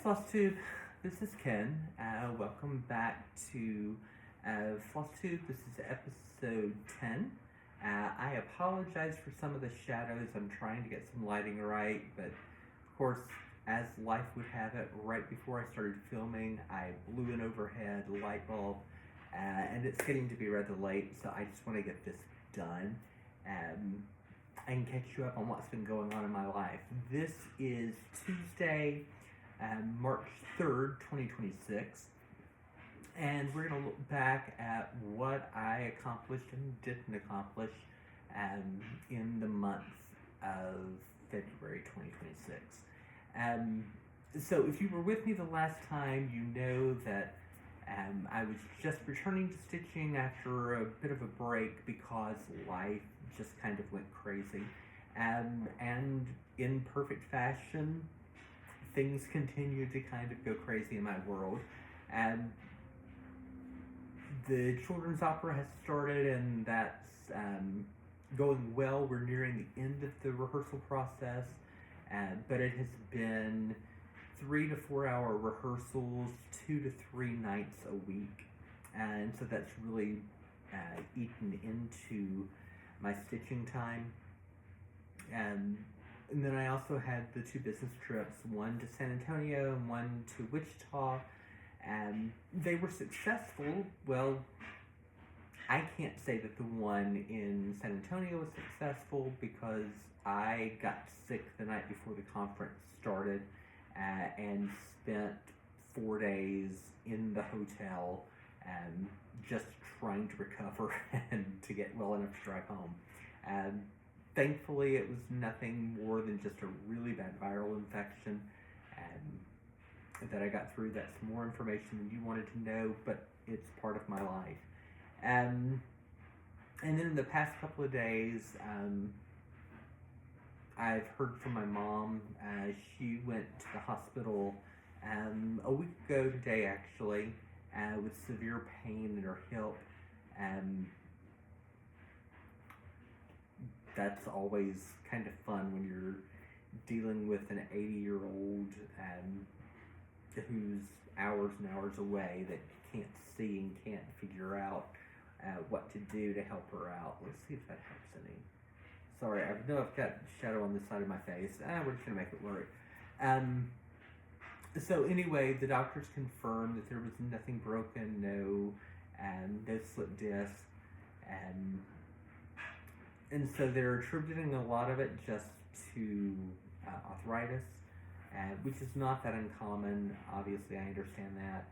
Flosstube, this is Ken. Welcome back to Flosstube. This is episode 10. I apologize for some of the shadows. I'm trying to get some lighting right, but of course, as life would have it, right before I started filming, I blew an overhead light bulb, and it's getting to be rather late, so I just want to get this done. And catch you up on what's been going on in my life. This is Tuesday, March 3rd, 2026, and we're going to look back at what I accomplished and didn't accomplish in the month of February 2026. So if you were with me the last time, you know that I was just returning to stitching after a bit of a break because life just kind of went crazy. And in perfect fashion, things continue to kind of go crazy in my world. The children's opera has started, and that's going well. We're nearing the end of the rehearsal process, but it has been 3 to 4 hour rehearsals, 2 to 3 nights a week, and so that's really eaten into my stitching time. And then I also had the 2 business trips, one to San Antonio and one to Wichita, and they were successful. Well, I can't say that the one in San Antonio was successful because I got sick the night before the conference started and spent 4 days in the hotel just trying to recover and to get well enough to drive home. Thankfully, it was nothing more than just a really bad viral infection that I got through. That's more information than you wanted to know, but it's part of my life. And then in the past couple of days, I've heard from my mom. She went to the hospital a week ago today, actually, with severe pain in her hip. That's always kind of fun when you're dealing with an 80-year-old who's hours and hours away that can't see and can't figure out what to do to help her out. Let's see if that helps any. Sorry, I know I've got shadow on this side of my face. We're just going to make it work. So anyway, the doctors confirmed that there was nothing broken, no slip disc, and so they're attributing a lot of it just to arthritis, which is not that uncommon. Obviously, I understand that,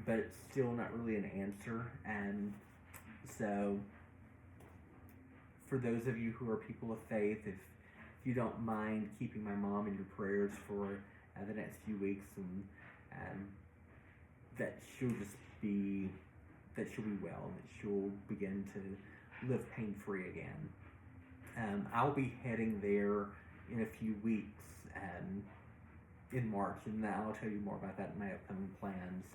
but it's still not really an answer. So for those of you who are people of faith, if you don't mind keeping my mom in your prayers for the next few weeks, and that she'll be well, and that she'll begin to live pain-free again. I'll be heading there in a few weeks in March, and I'll tell you more about that in my upcoming plans.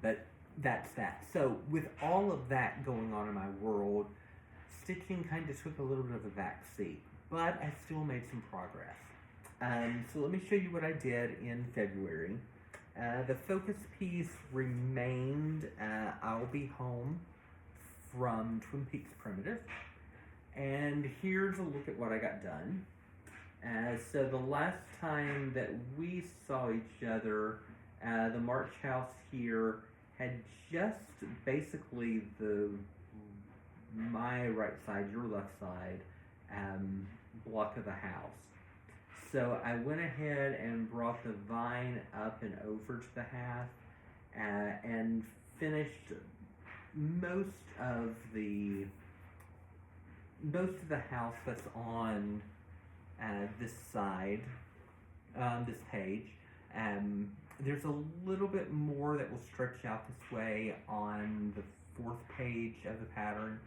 But that's that. So with all of that going on in my world, stitching kind of took a little bit of a back seat, but I still made some progress. So let me show you what I did in February. The focus piece remained I'll Be Home from Twin Peaks Primitive. And here's a look at what I got done. So the last time that we saw each other, the March house here had just basically my right side, your left side, block of the house. So I went ahead and brought the vine up and over to the half and finished most of the house that's on this side, this page. There's a little bit more that will stretch out this way on the 4th page of the pattern,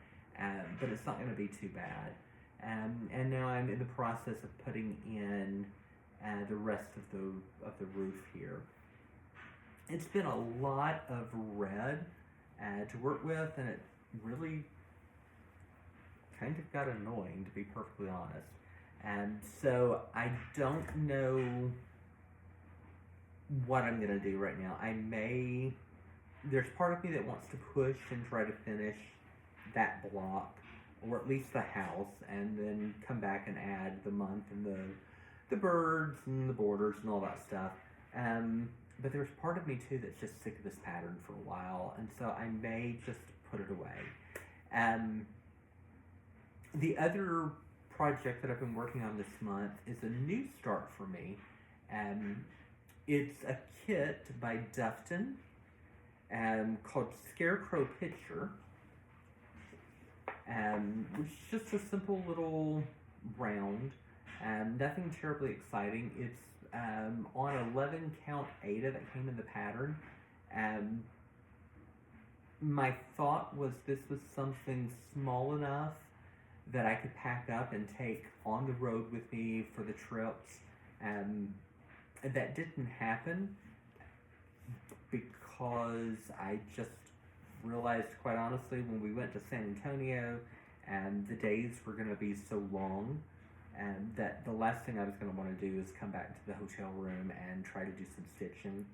but it's not going to be too bad. And now I'm in the process of putting in the rest of the roof here. It's been a lot of red to work with, and it really kind of got annoying, to be perfectly honest. And so I don't know what I'm gonna do right now. There's part of me that wants to push and try to finish that block, or at least the house, and then come back and add the month and the birds and the borders and all that stuff. But there's part of me too that's just sick of this pattern for a while, and so I may just put it away. The other project that I've been working on this month is a new start for me. It's a kit by Dufkin called Scarecrow Picture, which is just a simple little round, nothing terribly exciting. It's on 11 count Ada that came in the pattern. My thought was this was something small enough that I could pack up and take on the road with me for the trips. That didn't happen because I just realized, quite honestly, when we went to San Antonio, the days were going to be so long, that the last thing I was going to want to do is come back to the hotel room and try to do some stitching.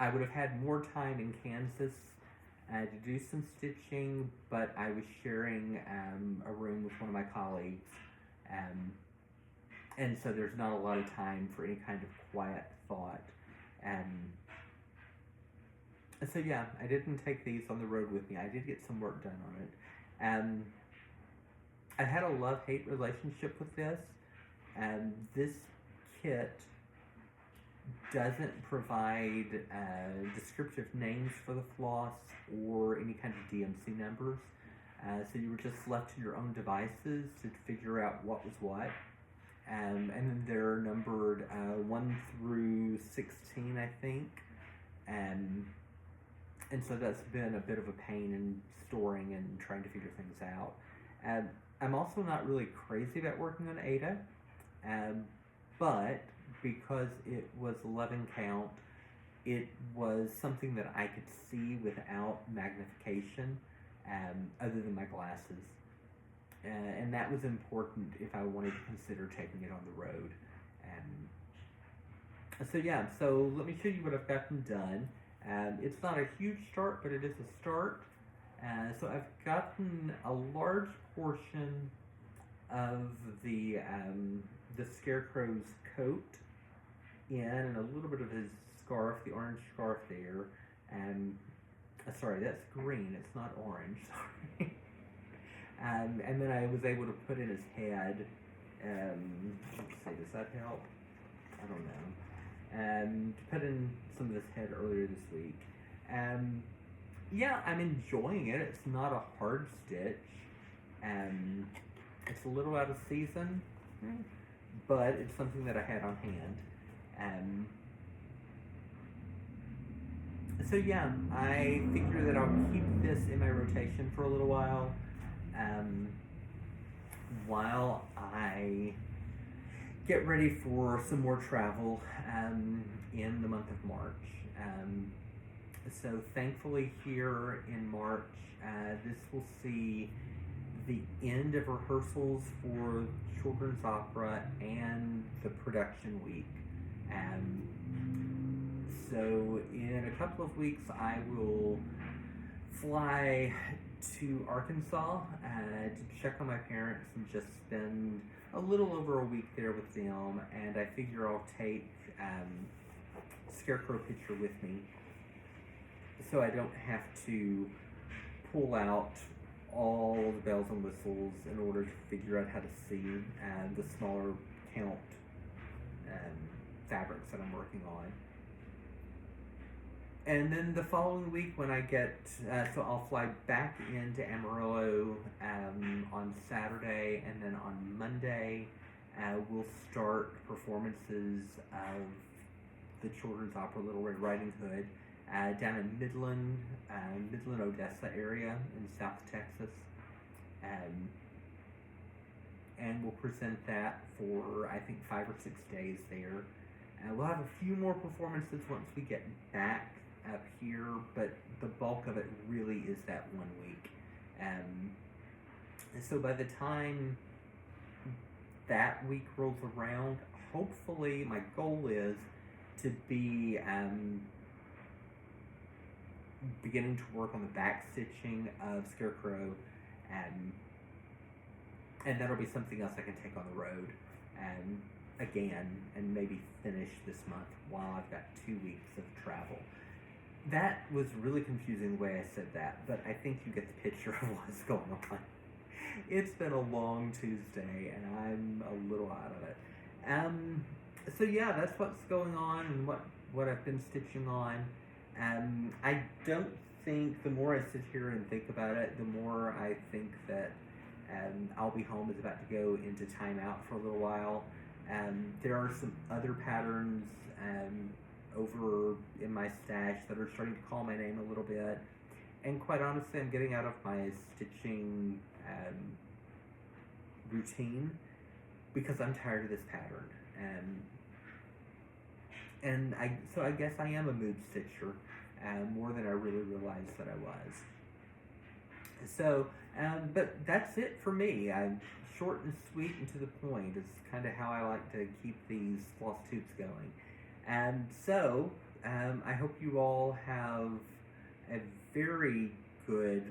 I would have had more time in Kansas to do some stitching, but I was sharing a room with one of my colleagues, and so there's not a lot of time for any kind of quiet thought. So yeah, I didn't take these on the road with me. I did get some work done on it. I had a love-hate relationship with this. This kit doesn't provide descriptive names for the floss or any kind of DMC numbers. So you were just left to your own devices to figure out what was what. And then they're numbered 1 through 16, I think. And so that's been a bit of a pain in storing and trying to figure things out. I'm also not really crazy about working on Ada, but because it was 11 count, it was something that I could see without magnification, other than my glasses. And that was important if I wanted to consider taking it on the road. So let me show you what I've gotten done. It's not a huge start, but it is a start. So I've gotten a large portion of the Scarecrow's coat in, and a little bit of his scarf, the orange scarf there. Sorry, that's green, it's not orange, sorry. And then I was able to put in his head. Let's see, does that help? I don't know. Put in some of his head earlier this week. Yeah, I'm enjoying it. It's not a hard stitch. It's a little out of season, but it's something that I had on hand. So yeah, I figure that I'll keep this in my rotation for a little while I get ready for some more travel in the month of March. So thankfully here in March, this will see the end of rehearsals for children's opera and the production week. So in a couple of weeks, I will fly to Arkansas to check on my parents and just spend a little over a week there with them. And I figure I'll take Scarecrow Picture with me, so I don't have to pull out all the bells and whistles in order to figure out how to see the smaller count fabrics that I'm working on. And then the following week when I get, so I'll fly back into Amarillo on Saturday, and then on Monday we'll start performances of the children's opera Little Red Riding Hood down in Midland, Odessa area in South Texas. And we'll present that for, I think, 5 or 6 days there. We'll have a few more performances once we get back up here, but the bulk of it really is that 1 week. And so by the time that week rolls around, hopefully, my goal is to be beginning to work on the back stitching of Scarecrow, and that'll be something else I can take on the road again, and maybe finish this month while I've got 2 weeks of travel. That was really confusing the way I said that, but I think you get the picture of what's going on. It's been a long Tuesday, and I'm a little out of it. So yeah, that's what's going on and what I've been stitching on. I don't think, the more I sit here and think about it, the more I think that I'll Be Home is about to go into timeout for a little while. There are some other patterns over in my stash that are starting to call my name a little bit. And quite honestly, I'm getting out of my stitching routine because I'm tired of this pattern. So I guess I am a mood stitcher, more than I really realized that I was. So, but that's it for me. Short and sweet and to the point is kind of how I like to keep these Flosstubes going. So, I hope you all have a very good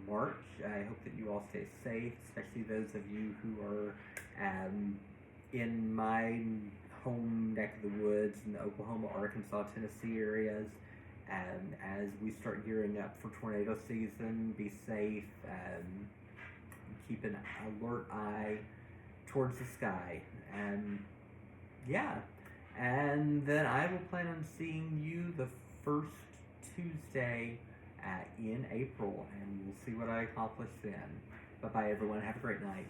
March. I hope that you all stay safe, especially those of you who are in my home neck of the woods in the Oklahoma, Arkansas, Tennessee areas. And as we start gearing up for tornado season, be safe, keep an alert eye towards the sky. Yeah. And then I will plan on seeing you the first Tuesday in April, and we'll see what I accomplish then. Bye-bye, everyone. Have a great night.